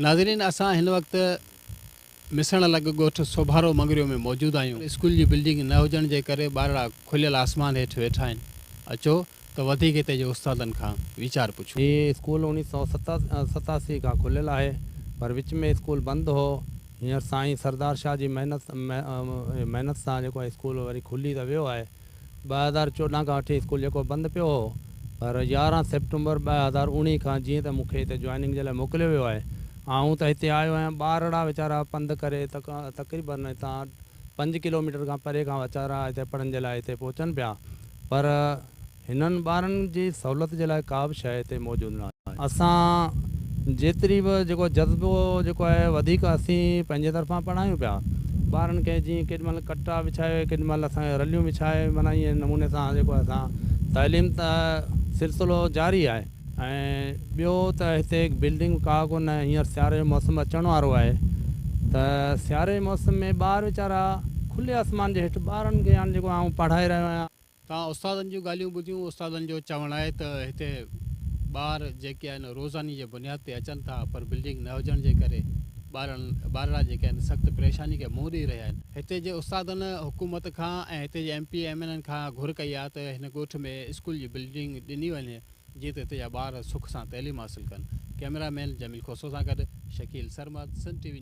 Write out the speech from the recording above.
नाज़रीन असां हिन वक़्तु मिसण लॻ ॻोठ सोभारो मंगरियो में मौजूदु आहियूं। स्कूल जी बिल्डिंग न हुजण जे करे ॿारड़ा खुलियल आसमान हेठि वेठा आहिनि। अचो त वधीक हिते जे उस्तादनि खां वीचार पुछूं। ये स्कूल 1987 का खुलियल आहे, पर विच में स्कूल बंदि हो। हींअर साईं सरदार शाह जी महिनत सां जेको आहे स्कूल वरी खुली त वियो आहे। 2014 खां वठी स्कूल जेको बंदि पियो हो, पर 11 सेप्टेंबर 2019 खां जीअं त मूंखे हिते जॉइनिंग जे लाइ मोकिलियो वियो आहे, आऊं त हिते आयो आहियां। ॿारड़ा वीचारा पंधु करे तक़रीबन हितां 5 किलोमीटर खां परे खां वीचारा हिते पढ़ण जे लाइ हिते पहुचनि पिया, पर हिननि ॿारनि जी सहूलियत जे लाइ का बि शइ हिते मौजूदु न आहे। असां जेतिरी बि जेको जज़्बो जेको आहे वधीक असीं पंहिंजे तरफ़ां पढ़ायूं पिया ॿारनि खे। जीअं केॾीमहिल कटा विछाए, केॾीमहिल असांखे रलियूं विछाए, माना ईअं नमूने सां जेको असां तइलीम त सिलसिलो जारी आहे। ऐं ॿियो त हिते बिल्डिंग का कोन आहे। हींअर सियारे जो मौसमु अचण वारो आहे, त सियारे जे मौसम में ॿार वीचारा खुले आसमान जे हेठि ॿारनि खे हाणे जेको आउं पढ़ाए रहियो आहियां। तव्हां उस्तादनि जूं ॻाल्हियूं ॿुधियूं। उस्तादनि जो चवणु आहे त हिते ॿार जेके आहिनि रोज़ानी जे बुनियाद ते अचनि था, पर बिल्डिंग न हुजण जे करे ॿारड़ा जेके आहिनि सख़्तु परेशानी खे मुंहुं ॾेई रहिया आहिनि। हिते जे उस्तादनि हुकूमत खां ऐं हिते जे MP MLA खां घुर कई आहे त हिन ॻोठ में स्कूल जी बिल्डिंग ॾिनी वञे, जीअं त हिते जा ॿार सुख सां तइलीम हासिलु कनि। कैमरामैन जमील खोसो सां गॾु शकील सरमद, सन TV